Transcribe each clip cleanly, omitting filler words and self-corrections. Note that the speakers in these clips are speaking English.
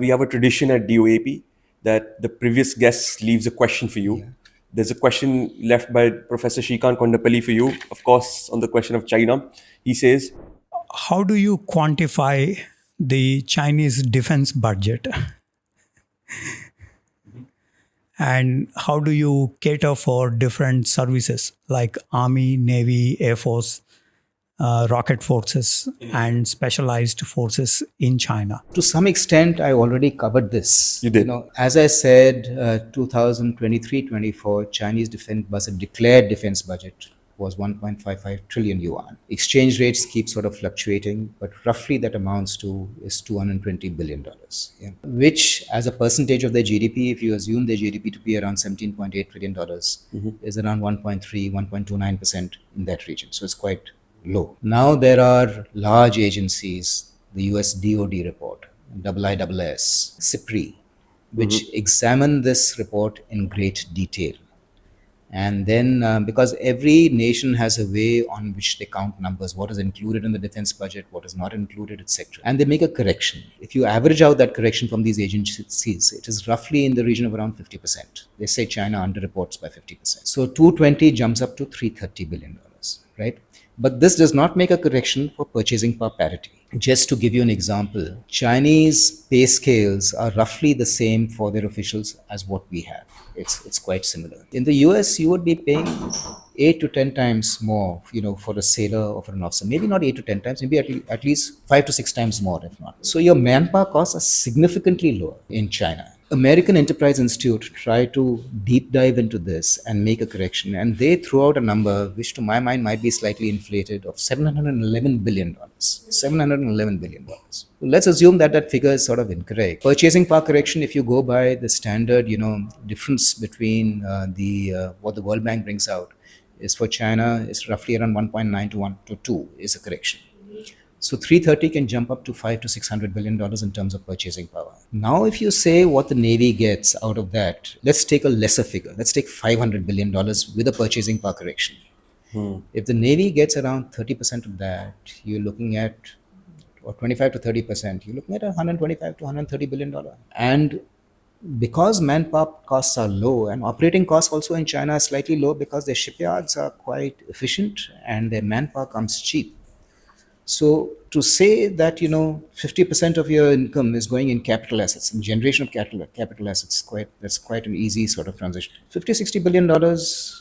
We have a tradition at DOAP that the previous guest leaves a question for you. Yeah. There's a question left by Professor Srikanth Kondapalli for you, of course, on the question of China. He says, How do you quantify the Chinese defense budget? And how do you cater for different services like Army, Navy, Air Force, rocket forces, and specialized forces in China? To some extent, I already covered this. You did. As I said, 2023-24 Chinese defense budget, declared defense budget was 1.55 trillion yuan. Exchange rates keep sort of fluctuating, but roughly that amounts to is $220 billion, yeah. Which as a percentage of their GDP, if you assume their GDP to be around $17.8 trillion, is around 1.3, 1.29% in that region. So it's quite low. Now there are large agencies, the US DOD report, IISS, CIPRI, which examine this report in great detail. And then, because every nation has a way on which they count numbers, what is included in the defense budget, what is not included, etc. And they make a correction. If you average out that correction from these agencies, it is roughly in the region of around 50%. They say China underreports by 50%. So 220 jumps up to $330 billion, right? But this does not make a correction for purchasing power parity. Just to give you an example, Chinese pay scales are roughly the same for their officials as what we have. It's quite similar. In the US, you would be paying 8 to 10 times more, for a sailor or for an officer. Maybe not 8 to 10 times, maybe at least 5 to 6 times more, if not. So your manpower costs are significantly lower in China. American Enterprise Institute tried to deep dive into this and make a correction, and they threw out a number which to my mind might be slightly inflated of $711 billion. $711 billion. Let's assume that that figure is sort of incorrect. Purchasing power correction, if you go by the standard, difference between what the World Bank brings out, is for China is roughly around 1.9 to 1 to 2 is a correction. So 330 can jump up to $500 to $600 billion in terms of purchasing power. Now, if you say what the Navy gets out of that, let's take a lesser figure. Let's take $500 billion with a purchasing power correction. If the Navy gets around 30% of that, you're looking at, or 25 to 30%, you're looking at $125 to $130 billion. And because manpower costs are low and operating costs also in China are slightly low because their shipyards are quite efficient and their manpower comes cheap. So to say that 50% of your income is going in capital assets, in generation of capital assets, that's quite an easy sort of transition. $50-60 billion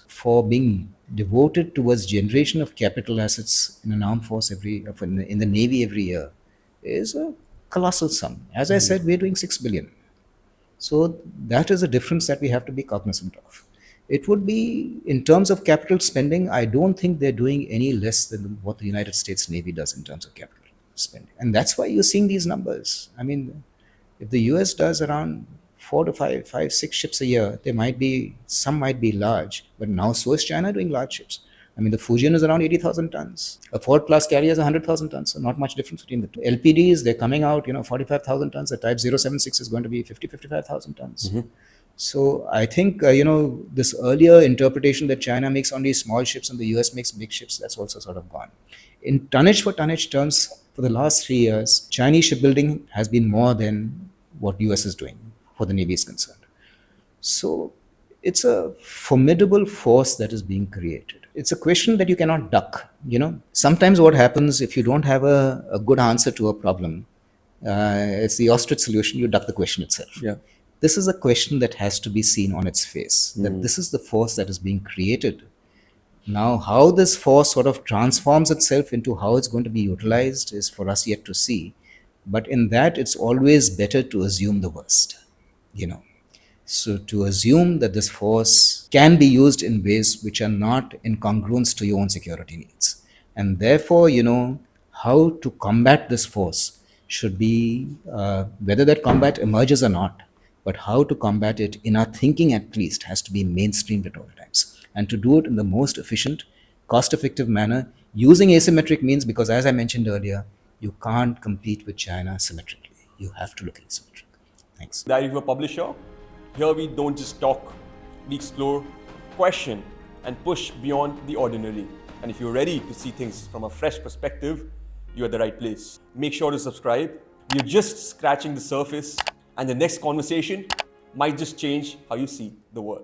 for being devoted towards generation of capital assets in an armed force in the Navy every year is a colossal sum. As I said, we're doing $6 billion. So that is a difference that we have to be cognizant of. It would be, in terms of capital spending, I don't think they're doing any less than what the United States Navy does in terms of capital spending. And that's why you're seeing these numbers. I mean, if the US does around 4 to 5, 6 ships a year, some might be large, but now so is China doing large ships. I mean, the Fujian is around 80,000 tons. A Ford class carrier is 100,000 tons, so not much difference between the two. LPDs, they're coming out, 45,000 tons. The Type 076 is going to be 55,000 tons. So I think, this earlier interpretation that China makes only small ships and the US makes big ships, that's also sort of gone. In tonnage for tonnage terms, for the last 3 years, Chinese shipbuilding has been more than what US is doing for the Navy is concerned. So it's a formidable force that is being created. It's a question that you cannot duck. Sometimes what happens if you don't have a good answer to a problem, it's the ostrich solution, you duck the question itself. Yeah. This is a question that has to be seen on its face, that this is the force that is being created. Now, how this force sort of transforms itself into how it's going to be utilized is for us yet to see. But in that, it's always better to assume the worst, So to assume that this force can be used in ways which are not in congruence to your own security needs. And therefore, how to combat this force should be, whether that combat emerges or not, but how to combat it in our thinking at least has to be mainstreamed at all times. And to do it in the most efficient, cost-effective manner, using asymmetric means, because as I mentioned earlier, you can't compete with China symmetrically. You have to look asymmetric. Thanks. Diary of a publisher. Here we don't just talk, we explore, question, and push beyond the ordinary. And if you're ready to see things from a fresh perspective, you're at the right place. Make sure to subscribe. We're just scratching the surface And the next conversation might just change how you see the world.